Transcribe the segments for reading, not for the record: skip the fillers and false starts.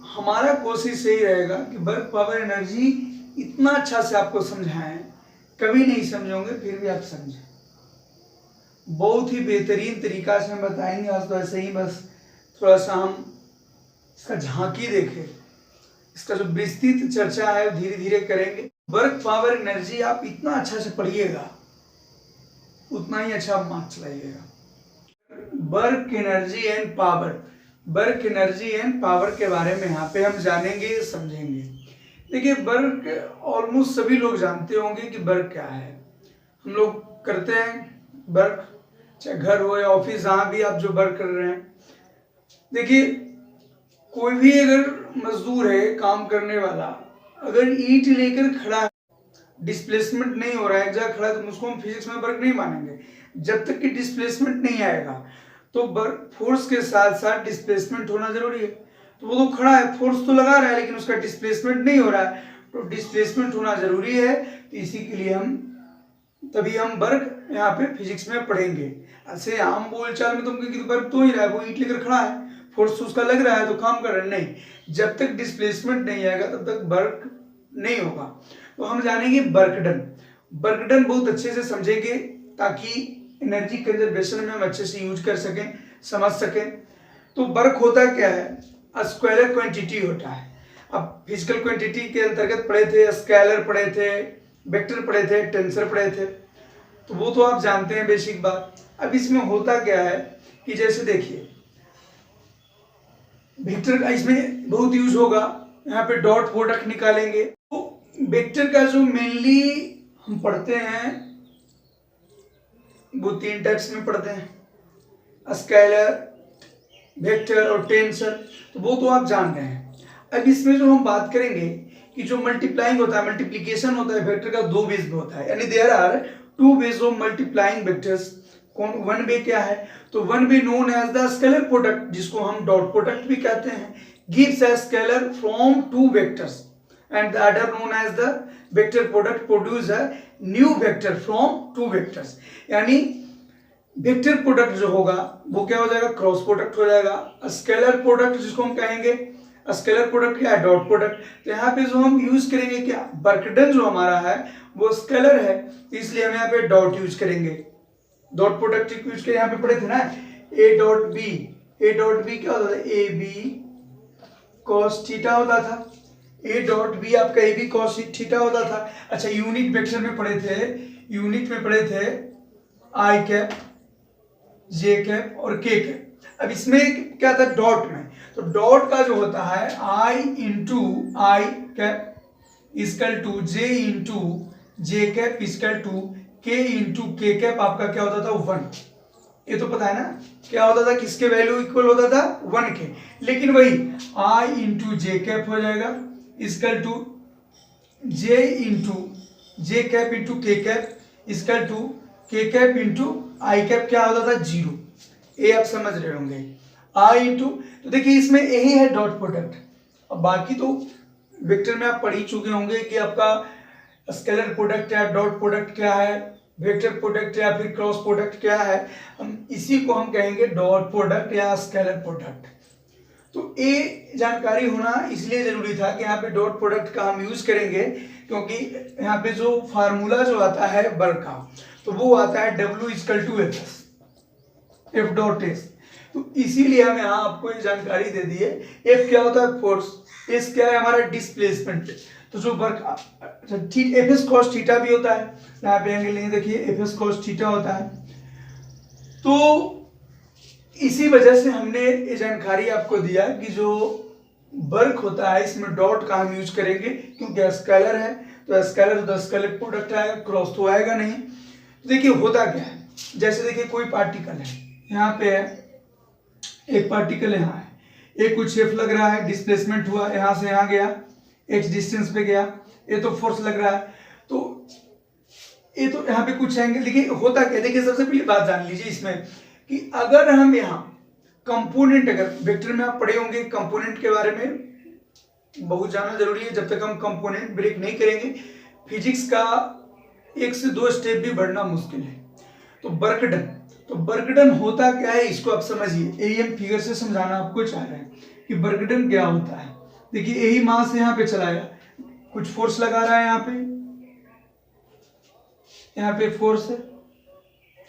हमारा कोशिश यही रहेगा कि वर्क पावर एनर्जी इतना अच्छा से आपको समझाएं, कभी नहीं समझोगे फिर भी आप समझें, बहुत ही बेहतरीन तरीका से हम बताएंगे। आज तो ऐसे ही बस थोड़ा सा हम इसका झांकी देखें, इसका जो विस्तृत चर्चा है वो धीरे धीरे करेंगे। वर्क पावर एनर्जी आप इतना अच्छा से पढ़िएगा उतना ही अच्छा आप मार्क्स लाइएगा। Work energy and power, work energy and power के बारे में यहाँ पे हम जानेंगे समझेंगे। देखिए वर्क ऑलमोस्ट सभी लोग जानते होंगे कि वर्क क्या है, हम लोग करते हैं वर्क, चाहे घर हो या ऑफिस, जहाँ भी आप जो वर्क कर रहे हैं। देखिए कोई भी अगर मजदूर है काम करने वाला, अगर ईंट लेकर खड़ा है, डिस्प्लेसमेंट नहीं हो रहा है, एक जगह खड़ा है, तो उसको हम फिजिक्स में वर्क नहीं मानेंगे। जब तक कि डिस्प्लेसमेंट नहीं आएगा तो वर्क फोर्स के साथ साथ डिस्प्लेसमेंट होना जरूरी है। तो वो तो खड़ा है, फोर्स तो लगा रहा है लेकिन उसका डिस्प्लेसमेंट नहीं हो रहा है, तो डिस्प्लेसमेंट होना जरूरी है। तो इसी के लिए तभी हम वर्क यहाँ पे फिजिक्स में पढ़ेंगे। ऐसे आम बोलचाल में तुम कहेंगे वर्क तो ही रहा है, वो ईंट लेकर खड़ा है, फोर्स उसका लग रहा है तो काम कर रहा है, नहीं। जब तक डिस्प्लेसमेंट नहीं आएगा तब तक वर्क नहीं होगा। तो हम जानेंगे वर्क डन। वर्क डन बहुत अच्छे से समझेंगे ताकि एनर्जी कंजर्वेशन में हम अच्छे से यूज कर सकें, समझ सकें। तो वर्क होता क्या है, स्केलर क्वांटिटी होता है। अब फिजिकल क्वांटिटी के अंतर्गत पढ़े थे, स्केलर पढ़े थे, वेक्टर पढ़े थे, टेंसर पढ़े थे, तो वो तो आप जानते हैं बेसिक बात। अब इसमें होता क्या है कि जैसे देखिए वेक्टर का इसमें बहुत यूज होगा, यहाँ पे डॉट प्रोडक्ट निकालेंगे। तो वेक्टर का जो मेनली हम पढ़ते हैं वो 3 टाइप्स में पढ़ते हैं, स्केलर, वेक्टर और टेंसर, तो वो तो आप जान रहे हैं। अब इसमें जो हम बात करेंगे कि जो मल्टीप्लाइंग होता है, मल्टीप्लिकेशन होता है वेक्टर का 2 वेज में होता है, यानी there are 2 ways of multiplying vectors. कौन वन वे क्या है, तो one way known as the scalar product, जिसको हम डॉट प्रोडक्ट भी कहते हैं, gives a scalar from 2 vectors and the other known as the vector product produce a new vector from 2 vectors. यानी वेक्टर प्रोडक्ट जो होगा वो क्या हो जाएगा, क्रॉस प्रोडक्ट हो जाएगा। स्केलर प्रोडक्ट जिसको हम कहेंगे, स्केलर प्रोडक्ट क्या है, डॉट प्रोडक्ट। तो यहाँ पे जो हम यूज करेंगे क्या, वर्क डन जो हमारा है वो स्केलर है, इसलिए हम यहाँ पे डॉट यूज करेंगे। डॉट प्रोडक्ट यूज के यहाँ पे पढ़े थे ना, A dot B, A dot B क्या होता था, ए बी कॉस थीटा होता था। ए डॉट बी आपका ए बी कॉस थीटा होता था। अच्छा यूनिट वेक्टर में पढ़े थे, यूनिट में पढ़े थे आई कैप, जे कैप और के कैप। अब इसमें क्या था डॉट में, तो डॉट का जो होता है I into I cap equal to J into J cap equal to K into K cap, आपका क्या होता था 1। ये तो पता है ना क्या होता था, किसके वैल्यू इक्वल होता था 1 के। लेकिन वही आई इंटू जे कैप हो जाएगा equal to J into J cap into K cap equal to K cap into I cap, क्या होता था 0। ये आप समझ रहे होंगे, आई इंटू, तो देखिए इसमें यही है डॉट प्रोडक्ट। अब बाकी तो वेक्टर में आप पढ़ ही चुके होंगे कि आपका स्केलर प्रोडक्ट या डॉट प्रोडक्ट क्या है, वेक्टर प्रोडक्ट या फिर क्रॉस प्रोडक्ट क्या है, हम इसी को हम कहेंगे डॉट प्रोडक्ट या स्केलर प्रोडक्ट। तो ये जानकारी होना इसलिए जरूरी था कि यहाँ पे डॉट प्रोडक्ट का हम यूज करेंगे, क्योंकि यहाँ पे जो फार्मूला जो आता है वर्क का, तो वो आता है W equal to F dot S. तो इसीलिए हम यहाँ आपको ये जानकारी दे दी है। एफ क्या होता है फोर्स, एस क्या है हमारा डिस्प्लेसमेंट। तो जो work F S cos theta भी होता है, यहाँ पे एंगल लेंगे देखिए एफ एस कॉस थीटा होता है। तो इसी वजह से हमने ये जानकारी आपको दिया कि जो वर्क होता है इसमें डॉट का हम यूज करेंगे, क्योंकि स्केलर है तो स्केलर तो स्केलर प्रोडक्ट आएगा, क्रॉस तो आएगा नहीं। तो देखिए होता क्या है, जैसे देखिए कोई पार्टिकल है, यहाँ पे है एक पार्टिकल, यहाँ है एक कुछ एफ लग रहा है, डिस्प्लेसमेंट हुआ, यहाँ से यहाँ गया, एक्स डिस्टेंस पे गया, ये तो फोर्स लग रहा है। तो ये तो यहाँ पे कुछ एंगल, देखिए होता क्या, देखिए सबसे पहले बात जान लीजिए इसमें कि अगर हम यहाँ कंपोनेंट, अगर वेक्टर में आप पढ़े होंगे कंपोनेंट के बारे में, बहुत जानना जरूरी है, जब तक हम कंपोनेंट ब्रेक नहीं करेंगे फिजिक्स का 1 से 2 स्टेप भी बढ़ना मुश्किल है। तो वर्क डन, तो वर्क डन होता क्या है इसको आप समझिए, ये हम फिगर से समझाना आपको चाह रहे हैं कि वर्क डन क्या होता है। देखिए यही मास यहाँ पे चलाएगा, कुछ फोर्स लगा रहा है यहाँ पे फोर्स है,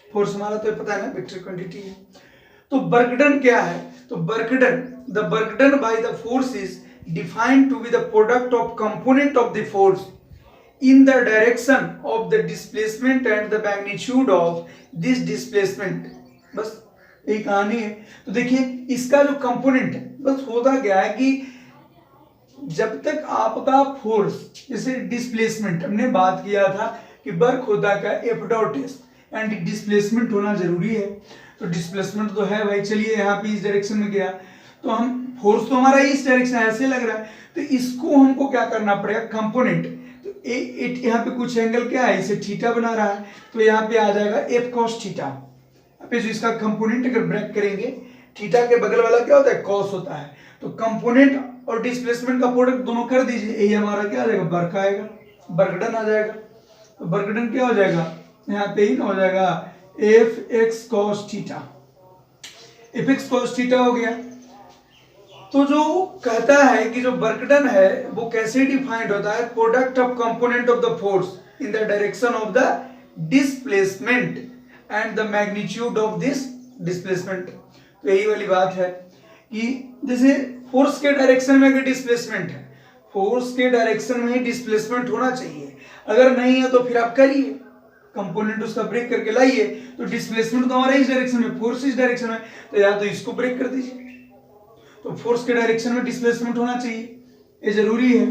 फोर्स हमारा तो पता है ना, वेक्टर क्वांटिटी है। तो वर्क डन क्या है, तो work done, the work done by the force is defined to be the product of component of the force in the direction of the displacement and the magnitude of this displacement। बस यही कहानी है। तो देखिए इसका जो component है, बस होता क्या है कि जब तक आपका फोर्स, जैसे डिस्प्लेसमेंट हमने बात किया था कि वर्क होता क्या, F dot S, and displacement होना जरूरी है। तो डिस्प्लेसमेंट तो है भाई, चलिए यहाँ पे इस डायरेक्शन में गया, तो हम फोर्स तो हमारा इस डायरेक्शन ऐसे लग रहा है, तो इसको हमको क्या करना पड़ेगा, कंपोनेंट। यहाँ पे कुछ एंगल क्या है, इसे थीटा बना रहा है, तो यहाँ पे आ जाएगा एफ कॉस थीटा। अब जो इसका कंपोनेंट अगर ब्रेक करेंगे, थीटा के बगल वाला क्या होता है, कॉस होता है। तो कंपोनेंट और डिस्प्लेसमेंट का प्रोडक्ट दोनों कर दीजिए, यही हमारा क्या आ जाएगा, वर्क आएगा, वर्क डन आ जाएगा। तो वर्क डन क्या हो जाएगा, यहाँ पे ही ना हो जाएगा F x cos theta, F x cos theta हो गया। तो जो कहता है कि जो वर्क डन है वो कैसे डिफाइंड होता है, product of component of the force in the direction of the displacement and the magnitude of this displacement. तो यही वाली बात है कि जैसे फोर्स के डायरेक्शन में अगर डिस्प्लेसमेंट है, फोर्स के डायरेक्शन में ही डिस्प्लेसमेंट होना चाहिए, अगर नहीं है तो फिर आप करिए, कंपोनेंट उसका ब्रेक करके लाइए। तो डिस्प्लेसमेंट तो हमारा इस डायरेक्शन में, फोर्स इस डायरेक्शन में, तो या तो इसको ब्रेक कर दीजिए। तो फोर्स के डायरेक्शन में डिस्प्लेसमेंट होना चाहिए, ये जरूरी है,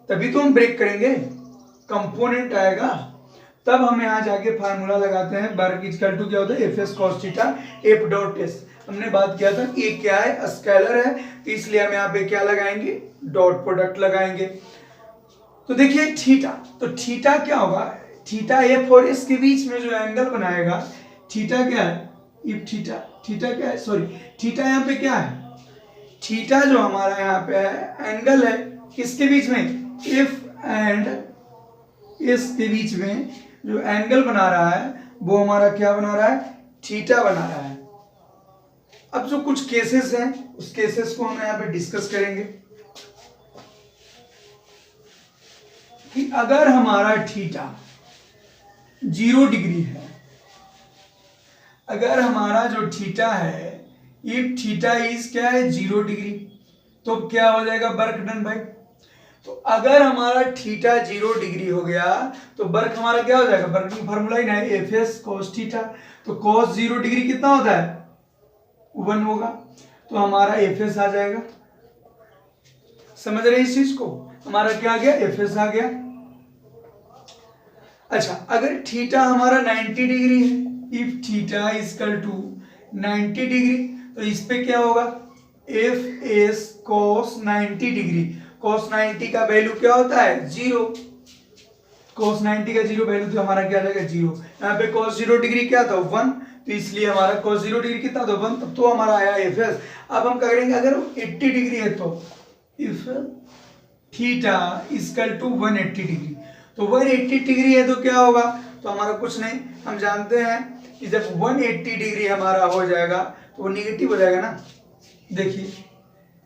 तभी तो हम ब्रेक करेंगे, कंपोनेंट आएगा तब हम यहाँ जाके फार्मूला लगाते हैं। वर्क इक्वल टू क्या होता है, F S cos theta F dot S. हमने बात किया था ये क्या है, स्केलर है, तो इसलिए हम यहाँ पे क्या लगाएंगे, डॉट प्रोडक्ट लगाएंगे। तो देखिए थीटा, तो थीटा क्या होगा, थीटा एफ और एस के बीच में जो एंगल बनाएगा, थीटा क्या है, इफ थीटा, थीटा क्या है, सॉरी थीटा यहाँ पे क्या है, थीटा जो हमारा यहाँ पे है एंगल है, किसके बीच में, इफ एंड इस के बीच में जो एंगल बना रहा है वो हमारा क्या बना रहा है, थीटा बना रहा है। अब जो कुछ केसेस हैं उस केसेस को हम यहाँ पे डिस्कस करेंगे कि अगर हमारा थीटा 0 डिग्री है, अगर हमारा जो थीटा है, इफ थीटा इज क्या है 0 डिग्री, तो क्या हो जाएगा, वर्क डन भाई। तो अगर हमारा थीटा 0 डिग्री हो गया तो वर्क हमारा क्या हो जाएगा, वर्क की फार्मूला ही ना है, एफ एस कॉस थीटा। तो कॉस 0 डिग्री कितना होता है, 1 होगा, तो हमारा एफ एस आ जाएगा। समझ रहे इस चीज को, हमारा क्या आ गया, एफ एस आ गया। अच्छा अगर थीटा हमारा 90 डिग्री है, if theta is equal to 90 degree, तो इस पे क्या होगा, F S cos 90 degree. Cos 90 का वैल्यू क्या होता है, 0, कॉस 90 का 0 वैल्यू, तो हमारा क्या आ जाएगा 0। यहाँ पे कॉस 0 डिग्री क्या था, 1, तो इसलिए हमारा कॉस 0 डिग्री कितना था, 1, तब तो हमारा आया एफ एस। अब हम क्या करेंगे, अगर 80 डिग्री है तो if theta equal to 180 degree, तो 180 डिग्री है तो क्या होगा, तो हमारा कुछ नहीं, हम जानते हैं कि जब 180 डिग्री हमारा हो जाएगा तो वो निगेटिव हो जाएगा ना। देखिए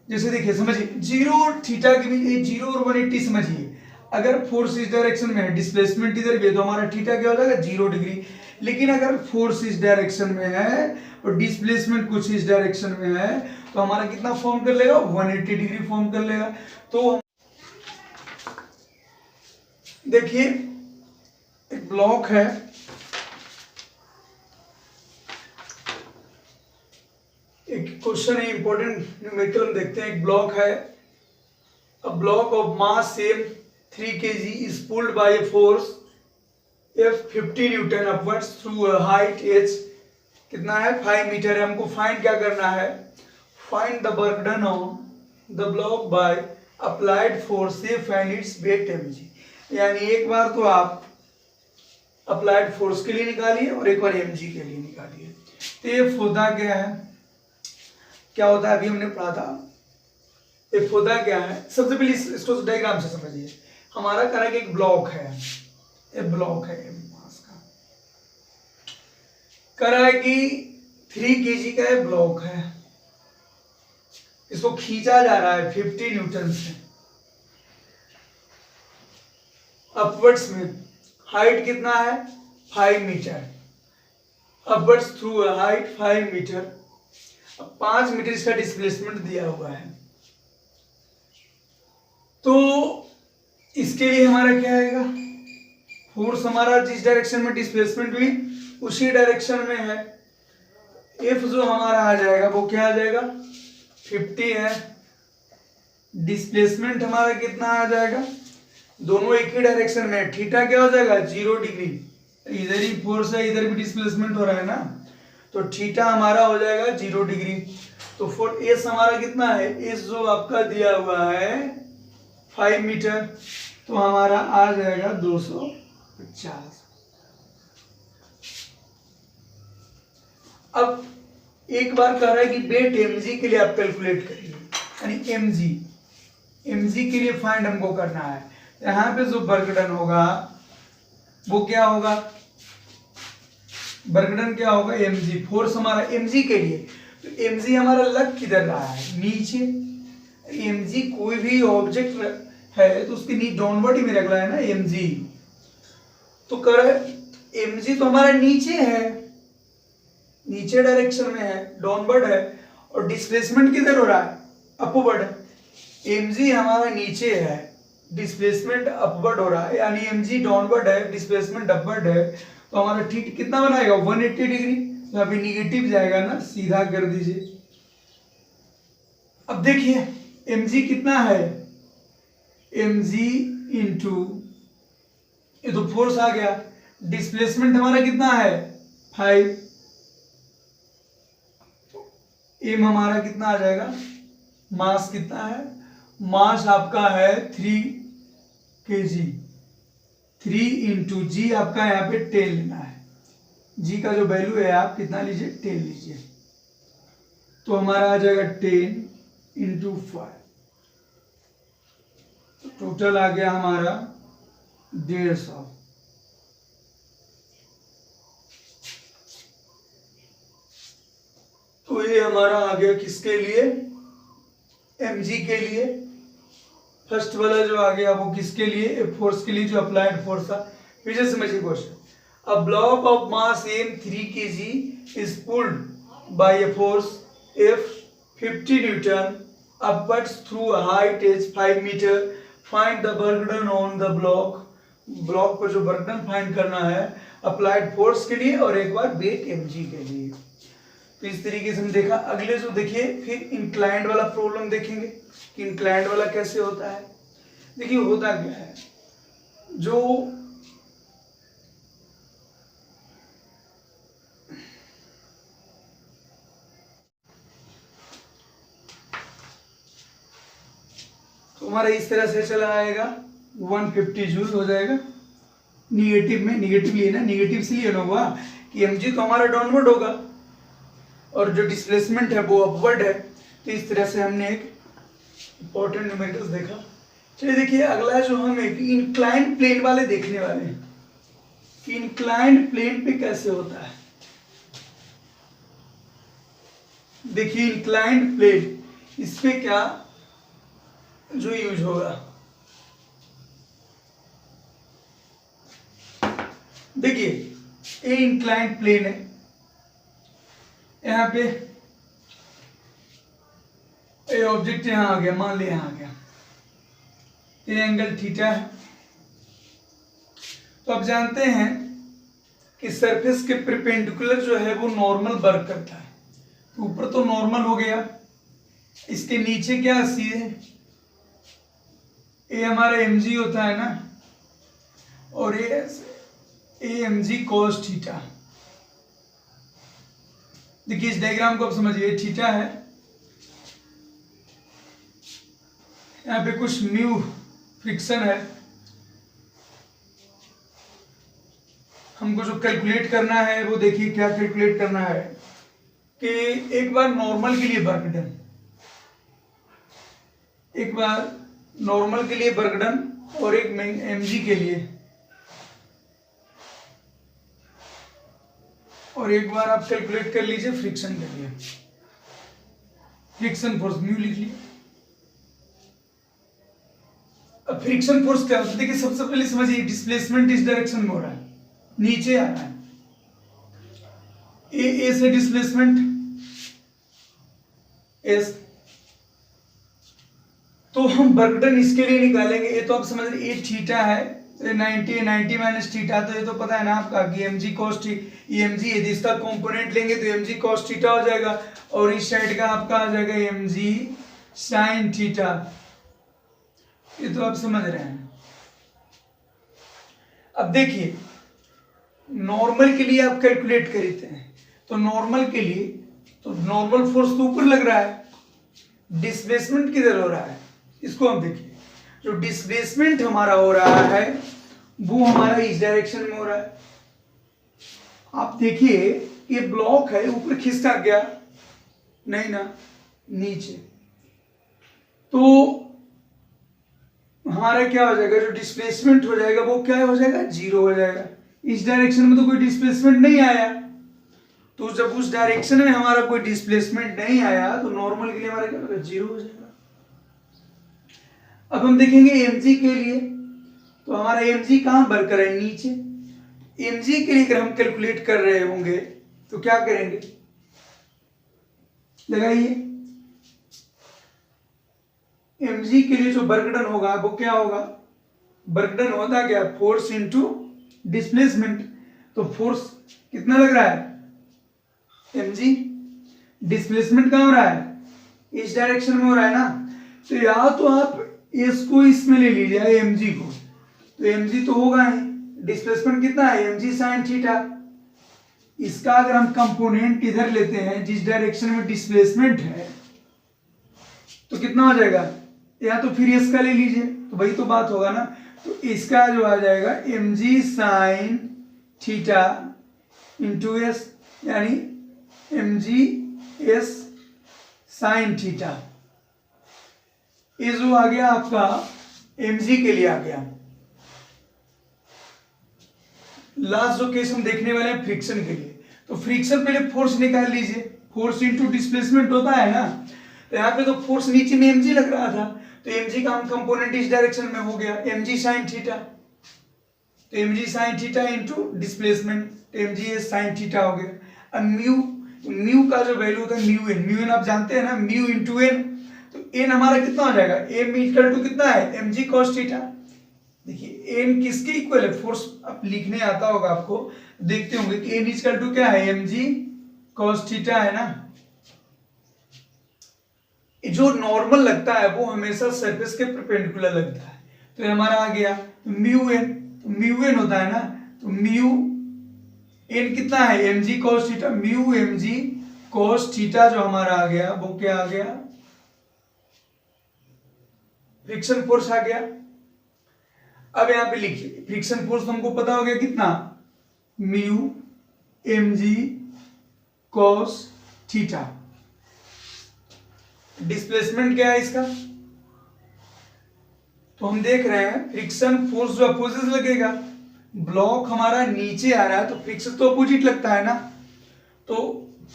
जैसे देखिए समझिए, 0 और थीटा के बीच, 0 और 180 समझिए, अगर फोर्स इस डायरेक्शन में है, डिस्प्लेसमेंट इधर भी है, तो हमारा थीटा क्या हो जाएगा 0 डिग्री। लेकिन अगर फोर्स इस डायरेक्शन में है और डिस्प्लेसमेंट कुछ इस डायरेक्शन में है, तो हमारा कितना फॉर्म कर लेगा, 180 डिग्री फॉर्म कर लेगा। तो देखिए एक ब्लॉक है, एक क्वेश्चन है इंपॉर्टेंट न्यूमेरिकल में देखते हैं। एक ब्लॉक है, अ block of mass same 3 kg is pulled by a force F 50 newton upwards through a height h, कितना है 5 मीटर है। हमको फाइंड क्या करना है, find the work done on the block by applied force F and its weight mg। यानी एक बार तो आप अप्लाइड फोर्स के लिए निकालिए और एक बार mg के लिए निकालिए। तो F होता क्या है, क्या होता है, अभी हमने पढ़ा था, F होता क्या है, सबसे पहले इसको डायग्राम से समझिए। हमारा कह रहा है कि एक ब्लॉक है, एक ब्लॉक है मास का, कह रहा है कि 3 kg का एक ब्लॉक है, इसको खींचा जा रहा है 50 न्यूटन से अपवर्ड्स में। हाइट कितना है 5 metre, upwards through height 5 metre. अब 5 मीटर इसका डिस्प्लेसमेंट दिया हुआ है, तो इसके लिए हमारा क्या आएगा, फोर्स हमारा जिस डायरेक्शन में डिस्प्लेसमेंट हुई उसी डायरेक्शन में है। एफ जो हमारा आ जाएगा वो क्या आ जाएगा 50 है, डिस्प्लेसमेंट हमारा कितना आ जाएगा, दोनों एक ही डायरेक्शन में, थीटा क्या हो जाएगा 0 डिग्री, इधर ही फोर्स है इधर भी डिस्प्लेसमेंट हो रहा है ना, तो थीटा हमारा हो जाएगा 0 डिग्री। तो फॉर एस हमारा कितना है, एस जो आपका दिया हुआ है 5 मीटर, तो हमारा आ जाएगा 250। अब एक बार कह रहा है कि वेट mg के लिए आप कैलकुलेट करिए, यानी mg के लिए फाइंड हमको करना है। यहाँ पे जो वर्क डन होगा वो क्या होगा, वर्क डन क्या होगा mg, फोर्स हमारा mg के लिए, तो mg हमारा लग किधर रहा है नीचे, mg कोई भी ऑब्जेक्ट है तो उसके नीचे डाउनवर्ड ही में रख रहा है ना mg, तो कर mg तो हमारा नीचे है, नीचे डायरेक्शन में है, डाउनवर्ड है, और डिस्प्लेसमेंट किधर हो रहा है अपवर्ड, mg हमारा नीचे है, डिस्प्लेसमेंट अपवर्ड हो रहा है, यानी mg डाउनवर्ड है, डिस्प्लेसमेंट अपवर्ड है, तो हमारा ठीक कितना बनाएगा 180 डिग्री, तो अभी निगेटिव जाएगा ना, सीधा कर दीजिए। अब देखिए mg कितना है, mg इंटू ये तो फोर्स आ गया, डिस्प्लेसमेंट हमारा कितना है 5, एम हमारा कितना आ जाएगा, मास कितना है, मास आपका है 3 kg, 3 इंटू जी आपका यहाँ पे 10 लेना है, जी का जो वैल्यू है आप कितना लीजिए 10 लीजिए, तो हमारा आ जाएगा 10 इंटू 5, तो टोटल आ गया हमारा 150। तो ये हमारा आ गया किसके लिए, mg के लिए, फर्स्ट वाला जो आ गया वो किसके लिए, फोर्स के लिए जो अप्लाइड फोर्स था। फिर से समझिए question, a block of mass m 3 kg is pulled by a force F 50 newton upwards through height is 5 metre, find the work done on the block, block पर जो वर्क डन फाइंड करना है applied force के लिए और एक बार wait mg के लिए। तो इस तरीके से हम देखा। अगले जो देखिए फिर इंक्लाइंड वाला प्रॉब्लम देखेंगे कि इंक्लाइंड वाला कैसे होता है। देखिए होता क्या है, जो तो हमारा इस तरह से चला आएगा 150 जूल हो जाएगा, निगेटिव में, निगेटिव लिए ना, निगेटिव से लिए ना हुआ कि mg तो हमारा डाउनवर्ड होगा और जो डिस्प्लेसमेंट है वो अपवर्ड है। तो इस तरह से हमने एक इंपॉर्टेंट न्यूमेरिकल्स देखा। चलिए देखिए अगला जो हम एक इंक्लाइंड प्लेन वाले देखने वाले हैं कि इंक्लाइंड प्लेन पे कैसे होता है। देखिए इंक्लाइंड प्लेन, इस पे क्या जो यूज होगा, देखिए ये इंक्लाइंड प्लेन है, यहाँ पे ये ऑब्जेक्ट यहाँ आ गया, मान लिया यहाँ आ गया, ये एंगल थीटा है। तो आप जानते हैं कि सरफेस के परपेंडिकुलर जो है वो नॉर्मल वर्क करता है, तो ऊपर तो नॉर्मल हो गया, इसके नीचे क्या सीधे ये हमारा mg होता है ना, और ये mg cos थीटा। देखिए इस डायग्राम को आप समझिए, थीटा है, यहाँ पे कुछ म्यू फ्रिक्शन है, हमको जो कैलकुलेट करना है वो देखिए क्या कैलकुलेट करना है कि एक बार नॉर्मल के लिए वर्क डन, एक बार नॉर्मल के लिए वर्क डन और एक mg के लिए, और एक बार आप कैलकुलेट कर लीजिए फ्रिक्शन के लिए। फ्रिक्शन फोर्स म्यू लिख लिया। अब फ्रिक्शन फोर्स क्या होता है, देखिए सबसे पहले समझिए डिस्प्लेसमेंट इस डायरेक्शन में हो रहा है, नीचे आ रहा है, ए से डिस्प्लेसमेंट एस, तो हम वर्क डन इसके लिए निकालेंगे। ये तो आप समझ रहे, ए थीटा है, 90 माइनस थीटा, तो ये तो पता है ना आपका कि M G cos M G, यदि इसका कंपोनेंट लेंगे तो एम जी कॉस थीटा हो जाएगा, और इस साइड का आपका आ जाएगा एम जी साइन थीटा। ये तो आप समझ रहे हैं। अब देखिए नॉर्मल के लिए आप कैलकुलेट करते हैं, तो नॉर्मल के लिए तो नॉर्मल फोर्स तो ऊपर लग रहा है, डिस्प्लेसमेंट किधर हो रहा है, इसको हम देखिए। जो डिस्प्लेसमेंट हमारा हो रहा है वो हमारा इस डायरेक्शन में हो रहा है। आप देखिए ये ब्लॉक है, ऊपर खिसका गया नहीं ना, नीचे, तो हमारा क्या हो जाएगा, जो डिस्प्लेसमेंट हो जाएगा वो क्या हो जाएगा, जीरो हो जाएगा। इस डायरेक्शन में तो कोई डिस्प्लेसमेंट नहीं आया, तो जब उस डायरेक्शन में हमारा कोई डिस्प्लेसमेंट नहीं आया तो नॉर्मल के लिए हमारा क्या होगा, जीरो हो जाएगा। अब हम देखेंगे mg के लिए, तो हमारा mg कहां बरकर है, नीचे। mg के लिए अगर हम कैलकुलेट कर रहे होंगे तो क्या करेंगे, लगाइए। mg के लिए जो वर्क डन होगा वो क्या होगा, वर्क डन होता क्या, फोर्स इनटू डिस्प्लेसमेंट। तो फोर्स कितना लग रहा है, mg, डिस्प्लेसमेंट कहां हो रहा है, इस डायरेक्शन में हो रहा है ना, तो या तो आप इसको इसमें ले लीजिए mg को, तो mg तो होगा ही, डिस्प्लेसमेंट कितना है, mg sin थीटा। इसका अगर हम कंपोनेंट इधर लेते हैं जिस डायरेक्शन में डिस्प्लेसमेंट है, तो कितना हो जाएगा, या तो फिर इसका ले लीजिए, तो वही तो बात होगा ना। तो इसका जो आ जाएगा mg sin theta into S, यानी mg s sin थीटा। ये जो आ गया आपका mg के लिए आ गया। लास्ट जो केस हम देखने वाले हैं फ्रिक्शन के लिए, तो फ्रिक्शन पहले फोर्स निकाल लीजिए, फोर्स इनटू डिस्प्लेसमेंट होता है ना, तो यहाँ पे तो फोर्स नीचे में mg लग रहा था, तो mg का हम कंपोनेंट इस डायरेक्शन में हो गया mg sin थीटा, तो mg sin theta into displacement, mg s sin theta हो गया। अब म्यू का जो वैल्यू होता है म्यू एन आप जानते हैं ना, म्यू इंटू एन, तो एन हमारा कितना हो जाएगा, एम इक्वल टू कितना है, mg cos थीटा। देखिए एन किसके इक्वल है, फोर्स आप लिखने आता होगा आपको, देखते होंगे कि एन इक्वल टू क्या है, mg cos थीटा है ना। जो नॉर्मल लगता है वो हमेशा सरफेस के परपेंडिकुलर लगता है, तो ये हमारा आ गया म्यू एन, तो म्यू एन होता है ना, तो म्यू एन कितना है, mg cos theta, mu mg cos theta जो हमारा आ गया वो क्या आ गया, फ्रिक्शन फोर्स आ गया। अब यहां पे लिखिए फ्रिक्शन फोर्स हमको पता हो गया कितना, mu mg cos theta. Displacement क्या है इसका, तो हम देख रहे हैं फ्रिक्शन फोर्स जो अपोजिट लगेगा, ब्लॉक हमारा नीचे आ रहा है तो फ्रिक्शन तो अपोजिट लगता है ना, तो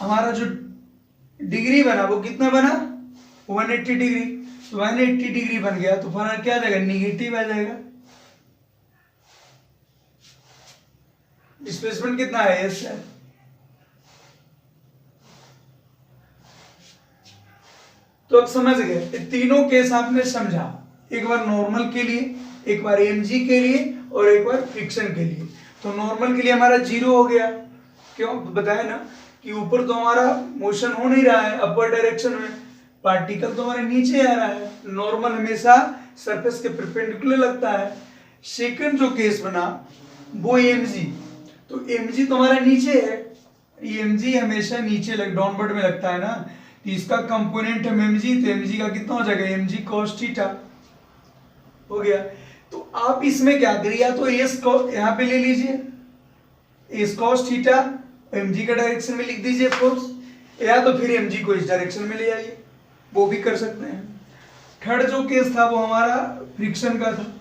हमारा जो डिग्री बना वो कितना बना, 180 डिग्री, तो 180 डिग्री बन गया, तो फर्क क्या आ जाएगा, निगेटिव आ जाएगा। डिस्प्लेसमेंट कितना है, एस है। तो अब समझ गए, तीनों केस आपने समझा, एक बार नॉर्मल के लिए, एक बार mg के लिए, और एक बार फ्रिक्शन के लिए। तो नॉर्मल के लिए हमारा जीरो हो गया, क्यों बताया ना कि ऊपर तो हमारा मोशन हो नहीं रहा है अपवर्ड डायरेक्शन में, पार्टिकल तो हमारे नीचे आ रहा है, नॉर्मल हमेशा सरफेस के परपेंडिकुलर लगता है। सेकंड जो केस बना वो mg, तो mg तो हमारा नीचे है, mg हमेशा नीचे डाउनवर्ड में लगता है ना, तो इसका कंपोनेंट है mg, तो mg का कितना हो जाएगा, mg cos थीटा हो गया। तो आप इसमें क्या करिए, या तो एस यहाँ पे ले लीजिए, एस cos थीटा mg का डायरेक्शन में लिख दीजिए फोर्स, या तो फिर mg को इस डायरेक्शन में ले आइए, वो भी कर सकते हैं। थर्ड जो केस था वो हमारा फ्रिक्शन का था,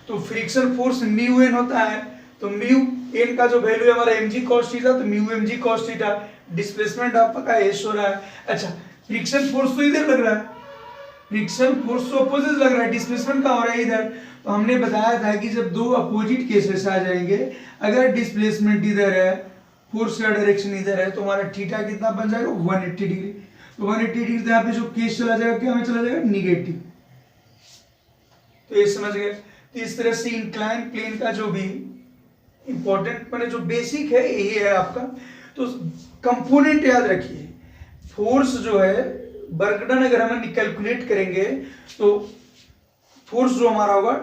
तो फ्रिक्शन फोर्स म्यू एन होता है, तो म्यू एन का जो वैल्यू है हमारा mg cos थीटा, तो mu mg cos theta, displacement आप पता है एस हो रहा है। अच्छा फ्रिक्शन फोर्स तो इधर लग रहा है, फ्रिक्शन फोर्स तो अपोजिट लग रहा है, डिस्प्लेसमेंट का हो रहा है इधर। तो हमने बताया था कि जब दो अपोजिट केसेस आ जाएंगे, अगर डिस्प्लेसमेंट इधर है, फोर्स का डायरेक्शन इधर है, तो हमारा थीटा कितना बन जाएगा 180 डिग्री। तो 180 डिग्री तो यहाँ पे जो केस चला जाएगा क्या में चला जाएगा, निगेटिव। तो ये समझ गए। तो इस तरह से इंक्लाइन प्लेन का जो भी इंपॉर्टेंट मैंने जो बेसिक है यही है आपका। तो कंपोनेंट याद रखिए, फोर्स जो है वर्क डन अगर हम कैलकुलेट करेंगे तो फोर्स जो हमारा होगा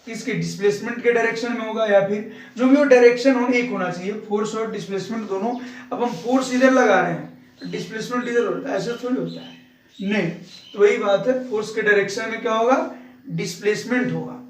इसके डिस्प्लेसमेंट के डायरेक्शन में होगा, या फिर जो भी वो डायरेक्शन हो एक होना चाहिए, फोर्स और डिस्प्लेसमेंट दोनों। अब हम फोर्स इधर लगा रहे हैं, डिस्प्लेसमेंट इधर होता है, ऐसे थोड़ी होता है, नहीं। तो वही बात है, फोर्स के डायरेक्शन में क्या होगा, डिस्प्लेसमेंट होगा।